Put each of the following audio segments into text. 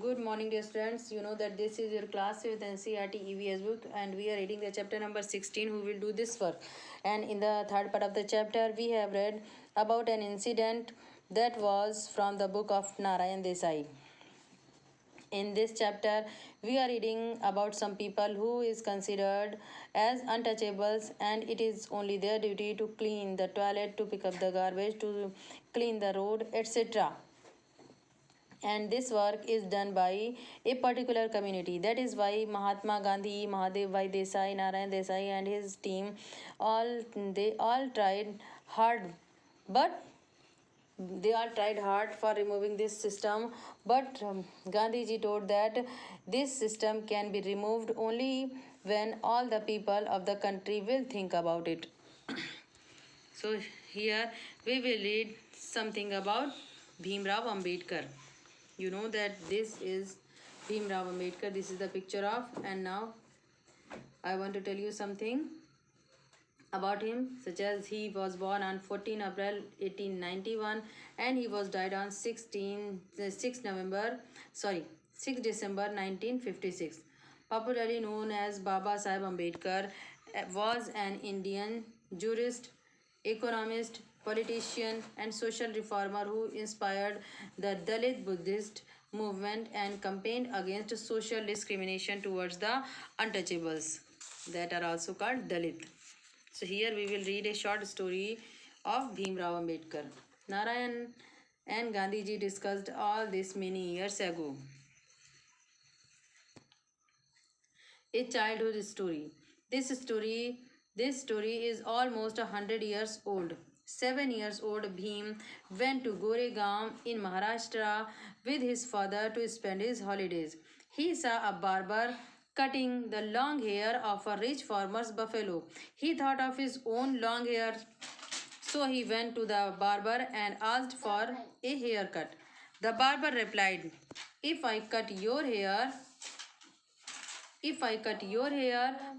Good morning, dear students. You know that this is your class with NCERT EVS book, and we are reading the chapter number 16. Who will do this work? And in the third part of the chapter, we have read about an incident that was from the book of Narayan Desai. In this chapter, we are reading about some people who is considered as untouchables, and it is only their duty to clean the toilet, to pick up the garbage, to clean the road, etc. And this work is done by a particular community. That is why Mahatma Gandhi, Mahadev Bhai Desai, Narayan Desai and his team all tried hard, but they all tried hard for removing this system. But Gandhi ji told that this system can be removed only when all the people of the country will think about it. So here we will read something about Bhimrao Ambedkar. You know that this is Bhimrao Ambedkar. This is the picture of, and now I want to tell you something about him, such as he was born on 14 April 1891 and he was died on 6 December 1956. Popularly known as Baba Saheb Ambedkar, was an Indian jurist, economist, politician and social reformer who inspired the Dalit Buddhist movement and campaigned against social discrimination towards the untouchables, that are also called Dalit. So here we will read a short story of Bhimrao Ambedkar. Narayan and Gandhiji discussed all this many years ago. A childhood story. This story is almost 100 years old. 7 years old Bhim went to Goregaon in Maharashtra with his father to spend his holidays. He saw a barber cutting the long hair of a rich farmer's buffalo. He thought of his own long hair, so he went to the barber and asked for a haircut. The barber replied, If I cut your hair,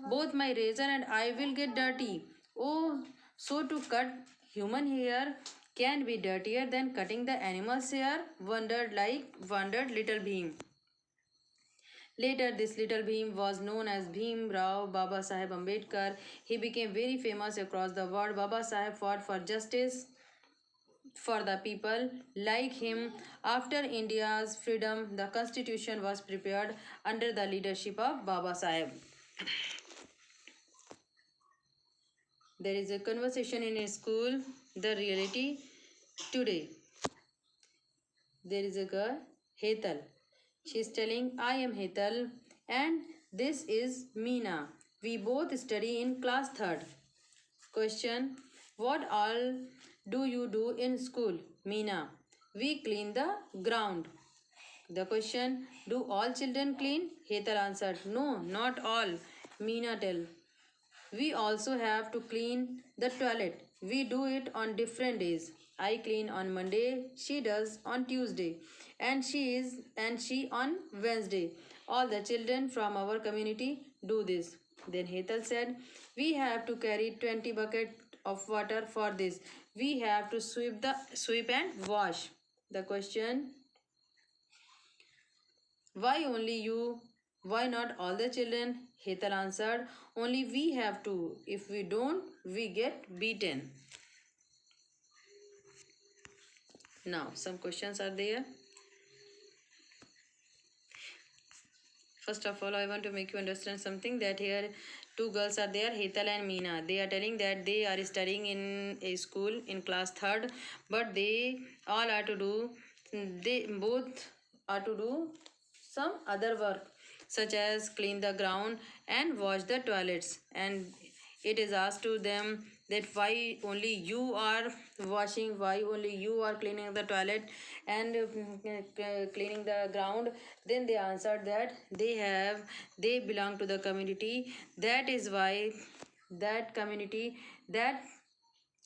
both my razor and I will get dirty. Oh, so to cut human hair can be dirtier than cutting the animal's hair? Wondered little Bhim. Later, this little Bhim was known as Bhim Rao Baba Saheb Ambedkar. He became very famous across the world. Baba Saheb fought for justice for the people like him. After India's freedom, the constitution was prepared under the leadership of Baba Saheb. There is a conversation in a school, the reality today. There is a girl, Hetal. She is telling, I am Hetal and this is Meena. We both study in class 3rd. Question, what all do you do in school? Meena, we clean the ground. The question, do all children clean? Hetal answered, no, not all. Meena tell, we also have to clean the toilet. We do it on different days. I clean on Monday, she does on Tuesday, and she on Wednesday. All the children from our community do this. Then Hetal said, we have to carry 20 buckets of water for this. We have to sweep and wash. The question, why only you? Why not all the children? Hetal answered, only we have to. If we don't, we get beaten. Now, some questions are there. First of all, I want to make you understand something, that here two girls are there, Hetal and Meena. They are telling that they are studying in a school in class 3rd, but they both are to do some other work, such as clean the ground and wash the toilets. And it is asked to them that why only you are washing, why only you are cleaning the toilet and cleaning the ground. Then they answered that they belong to the community. That is why that community that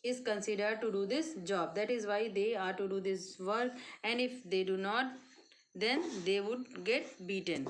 is considered to do this job. That is why they are to do this work, and if they do not, then they would get beaten.